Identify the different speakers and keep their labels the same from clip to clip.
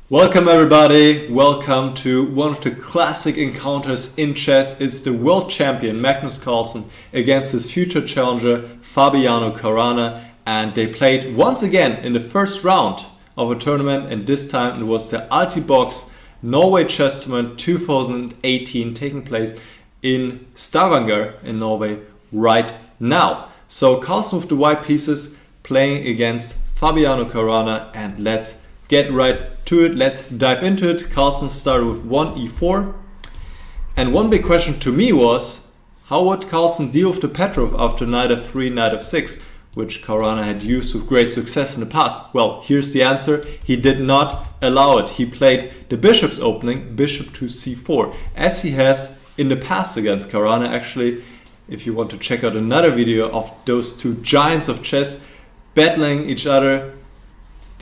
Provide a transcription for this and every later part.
Speaker 1: Welcome everybody, welcome to one of the classic encounters in chess. It's the world champion Magnus Carlsen against his future challenger Fabiano Caruana, and they played once again in the first round of a tournament, and this time it was the Altibox Norway Chess Tournament 2018 taking place in Stavanger in Norway right now. So Carlsen with the white pieces playing against Fabiano Caruana, and let's get right to it. Let's dive into it. Carlsen started with 1 e4, and one big question to me was, how would Carlsen deal with the Petrov after knight f3, knight f6, which Caruana had used with great success in the past? Well, here's the answer. He did not allow it. He played the bishop's opening, bishop to c4, as he has in the past against Caruana. Actually, if you want to check out another video of those two giants of chess battling each other,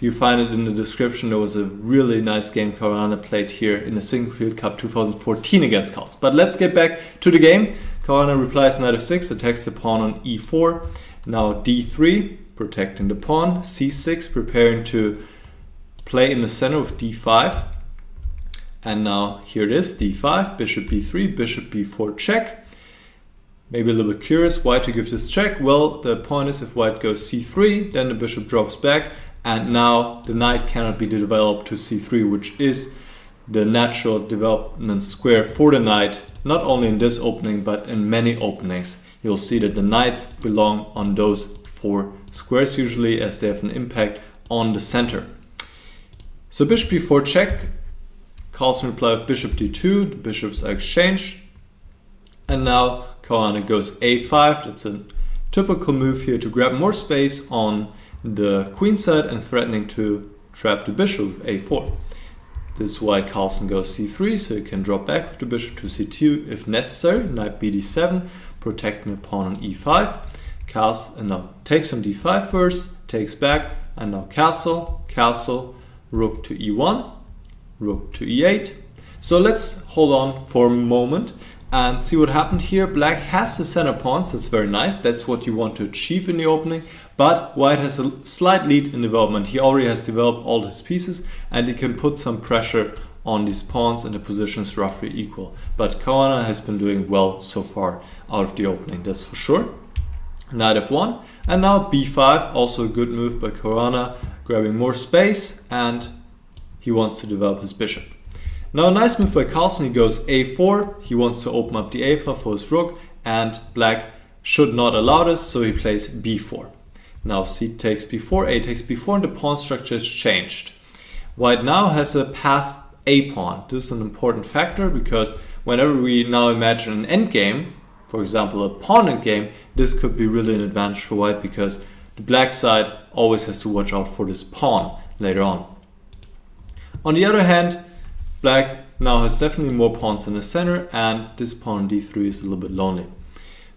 Speaker 1: you find it in the description. There was a really nice game Caruana played here in the Singlefield Cup 2014 against Carlsen. But let's get back to the game. Caruana replies knight f6, attacks the pawn on e4. Now d3, protecting the pawn. c6, preparing to play in the center with d5. And now here it is, d5, bishop b3, bishop b4 check. Maybe a little bit curious why to give this check. Well, the point is if white goes c3, then the bishop drops back, and now the knight cannot be developed to c3, which is the natural development square for the knight, not only in this opening but in many openings. You'll see that the knights belong on those 4 squares usually, as they have an impact on the center. So bishop b4 check, Carlsen replied with bishop d2, the bishops are exchanged, and now Caruana goes a5. That's a typical move here to grab more space on the queen side and threatening to trap the bishop with a4. This is why Carlsen goes c3, so he can drop back with the bishop to c2 if necessary. Knight bd7, protecting the pawn on e5. Carlsen now takes on d5 first, takes back, and now castle, castle, rook to e1, rook to e8. So let's hold on for a moment and see what happened here. Black has the center pawns, that's very nice, that's what you want to achieve in the opening, but white has a slight lead in development. He already has developed all his pieces and he can put some pressure on these pawns, and the position is roughly equal. But Caruana has been doing well so far out of the opening, that's for sure. Knight f1, and now b5, also a good move by Caruana, grabbing more space, and he wants to develop his bishop. Now a nice move by Carlsen, he goes a4, he wants to open up the a file for his rook, and black should not allow this, so he plays b4. Now c takes b4, a takes b4, and the pawn structure is changed. White now has a passed a pawn. This is an important factor because whenever we now imagine an endgame, for example a pawn endgame, this could be really an advantage for white because the black side always has to watch out for this pawn later on. On the other hand, black now has definitely more pawns in the center, and this pawn on d3 is a little bit lonely.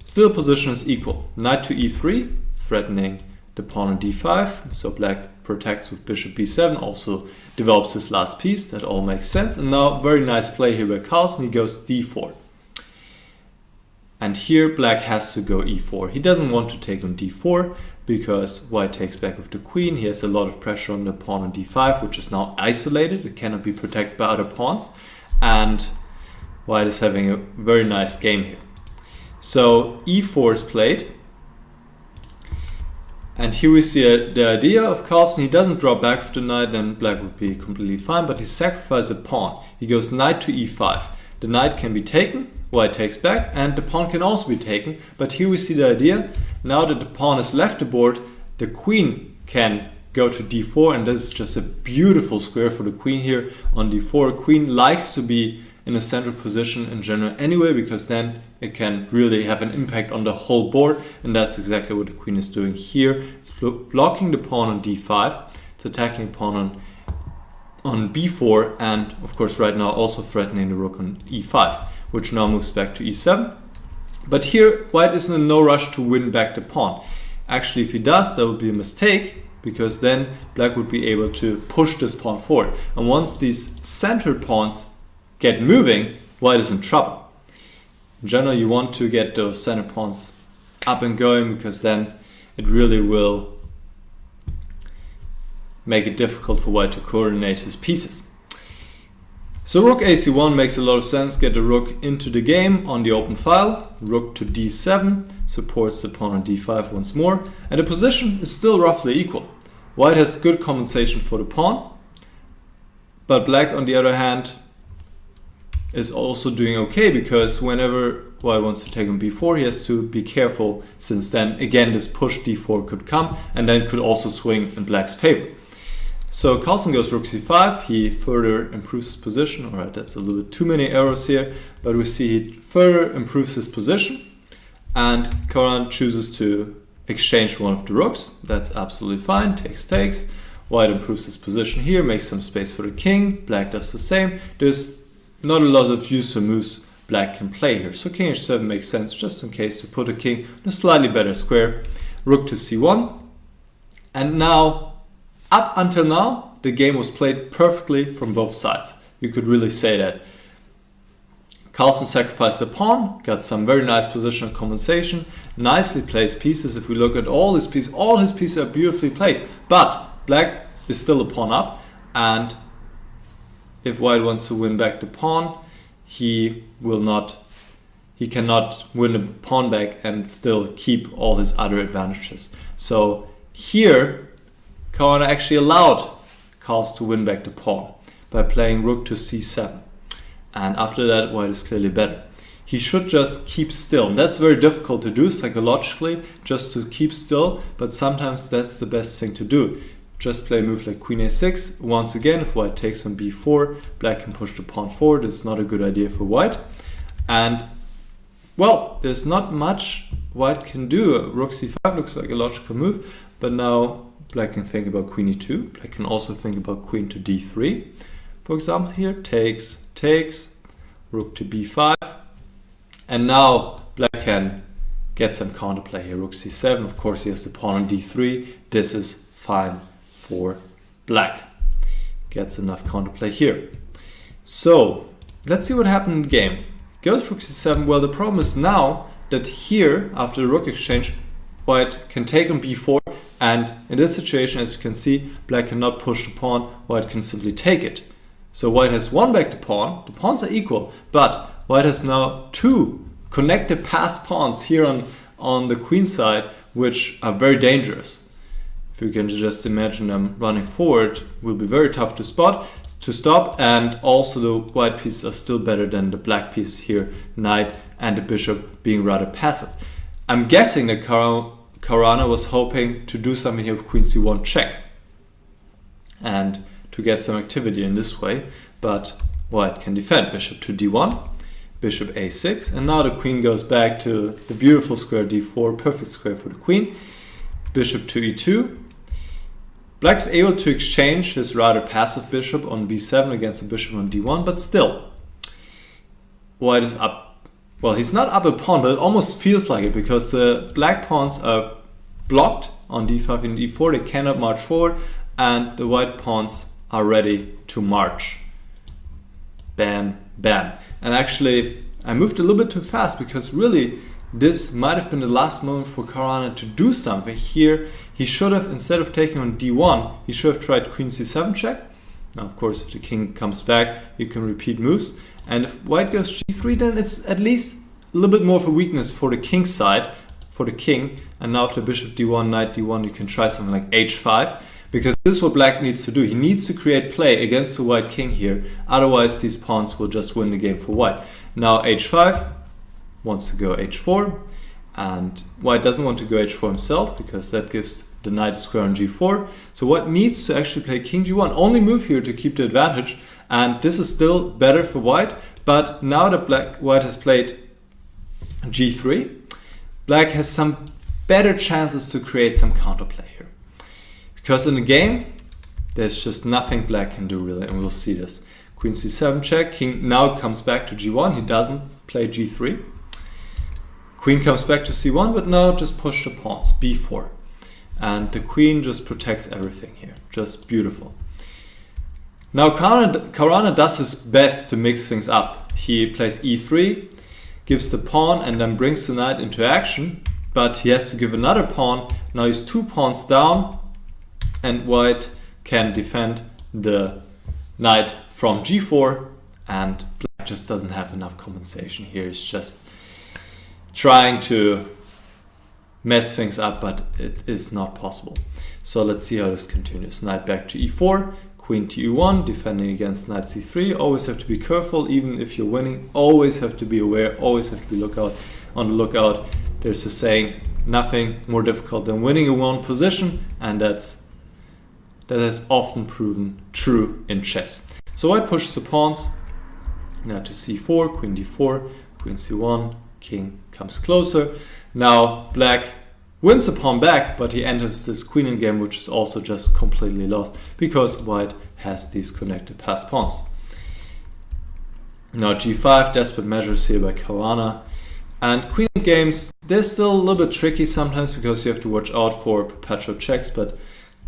Speaker 1: Still, position is equal. Knight to e3, threatening the pawn on d5. So black protects with bishop b7, also develops his last piece. That all makes sense. And now, very nice play here by Carlsen. He goes d4. And here black has to go e4. He doesn't want to take on d4 because white takes back with the queen. He has a lot of pressure on the pawn on d5, which is now isolated. It cannot be protected by other pawns. And white is having a very nice game here. So e4 is played. And here we see the idea of Carlsen. He doesn't drop back with the knight, then black would be completely fine, but he sacrifices a pawn. He goes knight to e5. The knight can be taken, white takes back, and the pawn can also be taken. But here we see the idea. Now that the pawn has left the board, the queen can go to d4, and this is just a beautiful square for the queen here on d4. Queen likes to be in a central position in general anyway, because then it can really have an impact on the whole board, and that's exactly what the queen is doing here. It's blocking the pawn on d5, it's attacking the pawn on b4, and of course right now also threatening the rook on e5, which now moves back to e7. But here white isn't in no rush to win back the pawn. Actually, if he does, that would be a mistake, because then black would be able to push this pawn forward. And once these centered pawns get moving, white is in trouble. In general, you want to get those center pawns up and going, because then it really will make it difficult for white to coordinate his pieces. So rook ac1 makes a lot of sense. Get the rook into the game on the open file. Rook to d7 supports the pawn on d5 once more. And the position is still roughly equal. White has good compensation for the pawn. But black, on the other hand, is also doing okay, because whenever white wants to take on b4, he has to be careful, since then again this push d4 could come and then could also swing in black's favor. So Carlsen goes rook c5, he further improves his position. Alright, that's a little bit too many arrows here, but we see he further improves his position, and Caruana chooses to exchange one of the rooks. That's absolutely fine, takes. White improves his position here, makes some space for the king, black does the same. There's not a lot of useful moves black can play here. So king h7 makes sense, just in case, to put a king in a slightly better square. Rook to c1. And now, up until now, the game was played perfectly from both sides. You could really say that. Carlsen sacrificed a pawn, got some very nice positional compensation, nicely placed pieces. If we look at all his pieces are beautifully placed. But black is still a pawn up, and if white wants to win back the pawn, he cannot win the pawn back and still keep all his other advantages. So here, Caruana actually allowed Carlsen to win back the pawn by playing rook to c7. And after that, white is clearly better. He should just keep still. And that's very difficult to do psychologically, just to keep still, but sometimes that's the best thing to do. Just play a move like queen a6. Once again, if white takes on b4, black can push the pawn forward. It's not a good idea for white. And, well, there's not much white can do. Rook c5 looks like a logical move, but now black can think about queen e2. Black can also think about queen to d3. For example, here, takes, rook to b5. And now black can get some counterplay here. Rook c7, of course he has the pawn on d3. This is fine for black. Gets enough counterplay here. So let's see what happened in the game. Goes rook c7. Well, the problem is now that here, after the rook exchange, white can take on b4, and in this situation, as you can see, black cannot push the pawn, white can simply take it. So white has won back the pawns are equal, but white has now two connected passed pawns here on the queen side, which are very dangerous. If you can just imagine them running forward, will be very tough to stop, and also the white pieces are still better than the black pieces here, knight and the bishop being rather passive. I'm guessing that Caruana was hoping to do something here with queen c1 check and to get some activity in this way, but white can defend. Bishop to d1, bishop a6, and now the queen goes back to the beautiful square d4, perfect square for the queen. Bishop to e2. Black's able to exchange his rather passive bishop on b7 against the bishop on d1, but still, white is up. Well, he's not up a pawn, but it almost feels like it, because the black pawns are blocked on d5 and d4. They cannot march forward, and the white pawns are ready to march. Bam, bam. And actually, I moved a little bit too fast, because really this might have been the last moment for Caruana to do something. Here, he should have, instead of taking on d1, he should have tried queen c7 check. Now, of course, if the king comes back, you can repeat moves. And if white goes g3, then it's at least a little bit more of a weakness for the king side, for the king. And now after bishop d1, knight d1, you can try something like h5. Because this is what black needs to do. He needs to create play against the white king here. Otherwise, these pawns will just win the game for white. Now h5, wants to go h4. And white doesn't want to go h4 himself, because that gives the knight a square on g4. So white needs to actually play king g1. Only move here to keep the advantage. And this is still better for white. But now that white has played g3, black has some better chances to create some counterplay here. Because in the game, there's just nothing black can do really, and we'll see this. Queen c7 check, king now comes back to g1, he doesn't play g3. Queen comes back to c1, but now just push the pawns, b4. And the queen just protects everything here, just beautiful. Now Caruana does his best to mix things up. He plays e3, gives the pawn, and then brings the knight into action, but he has to give another pawn. Now he's 2 pawns down, and white can defend the knight from g4 and black just doesn't have enough compensation here. He's just trying to mess things up, but it is not possible. So let's see how this continues. Knight back to e4, queen to e1, defending against knight c3. Always have to be careful, even if you're winning. Always have to be aware, always have to be on the lookout. There's a saying, nothing more difficult than winning a one position, and that has often proven true in chess. So white pushes the pawns, now to c4, queen d4, queen c1, king comes closer. Now black wins the pawn back, but he enters this queen in game, which is also just completely lost because white has these connected passed pawns. Now g5, desperate measures here by Caruana. And queen games, they're still a little bit tricky sometimes because you have to watch out for perpetual checks, but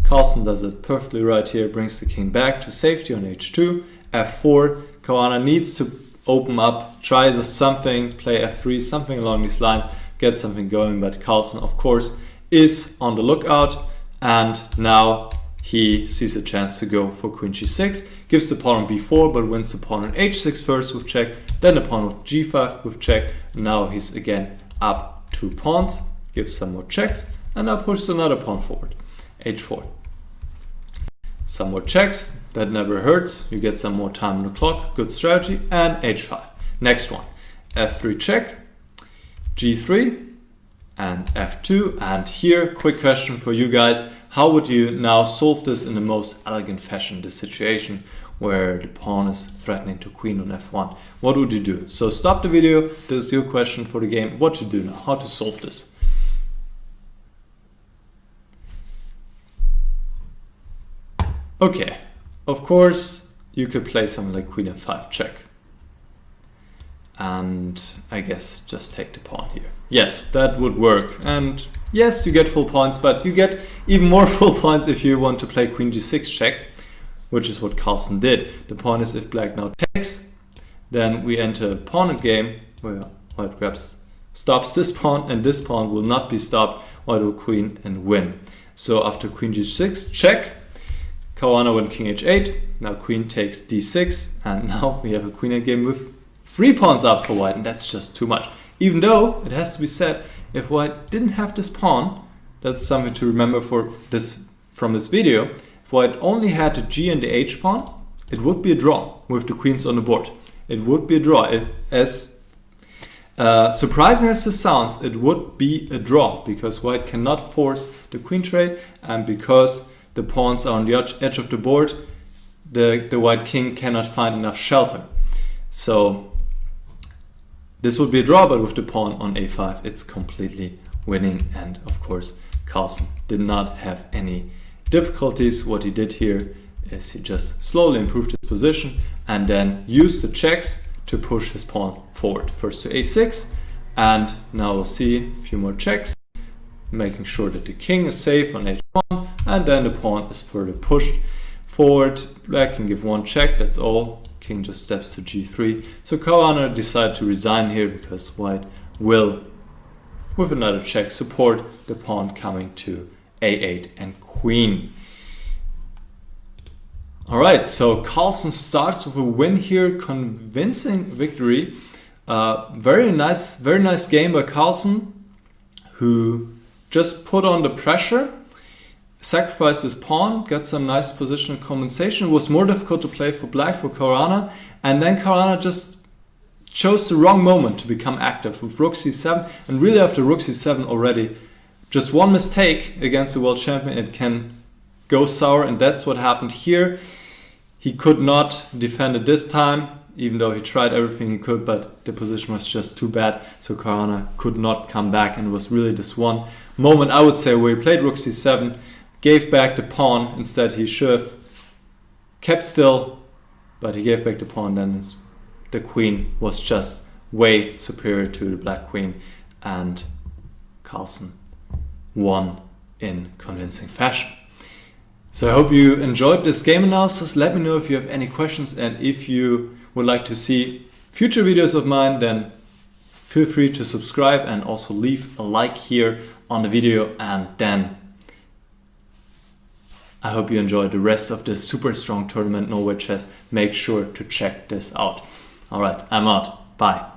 Speaker 1: Carlsen does it perfectly right here, brings the king back to safety on h2, f4. Caruana needs to open up, tries something, play f3, something along these lines, get something going, but Carlsen, of course, is on the lookout, and now he sees a chance to go for queen g6, gives the pawn on b4, but wins the pawn on h6 first with check, then the pawn with g5 with check. Now he's again up 2 pawns, gives some more checks, and now pushes another pawn forward, h4. Some more checks, that never hurts, you get some more time on the clock, good strategy, and h5. Next one, f3 check, g3, and f2. And here, quick question for you guys, how would you now solve this in the most elegant fashion, this situation where the pawn is threatening to queen on f1? What would you do? So stop the video, this is your question for the game, what to do now, how to solve this. Okay, of course you could play something like queen f5 check, and I guess just take the pawn here. Yes, that would work, and yes, you get full points, but you get even more full points if you want to play queen g6 check, which is what Carlsen did. The point is, if black now takes, then we enter pawn in game where white stops this pawn, and this pawn will not be stopped. White will queen and win. So after queen g6 check, Caruana went king h8, now queen takes d6, and now we have a queen in game with 3 pawns up for white, and that's just too much. Even though, it has to be said, if white didn't have this pawn, that's something to remember from this video, if white only had the g and the h pawn, it would be a draw with the queens on the board. It would be a draw. As surprising as this sounds, it would be a draw because white cannot force the queen trade, and because the pawns are on the edge of the board, the white king cannot find enough shelter. So this would be a draw, but with the pawn on a5, it's completely winning. And of course, Carlsen did not have any difficulties. What he did here is he just slowly improved his position and then used the checks to push his pawn forward. First to a6, and now we'll see a few more checks, making sure that the king is safe on h1, and then the pawn is further pushed forward. Black can give one check, that's all. King just steps to g3. So Caruana decided to resign here because white will, with another check, support the pawn coming to a8 and queen. Alright, so Carlsen starts with a win here, convincing victory. Very nice game by Carlsen, who just put on the pressure, sacrificed his pawn, got some nice positional compensation. It was more difficult to play for black, for Caruana, and then Caruana just chose the wrong moment to become active with rook c7, and really after rook c7 already, just one mistake against the world champion, it can go sour, and that's what happened here. He could not defend it this time, even though he tried everything he could, but the position was just too bad, so Caruana could not come back, and it was really this one moment, I would say, where he played rook c7, gave back the pawn. Instead he should have kept still, but he gave back the pawn, then the queen was just way superior to the black queen, and Carlsen won in convincing fashion. So I hope you enjoyed this game analysis. Let me know if you have any questions, and if you would like to see future videos of mine, then feel free to subscribe and also leave a like here on the video, and then I hope you enjoy the rest of this super strong tournament, Norway Chess. Make sure to check this out. Alright, I'm out. Bye.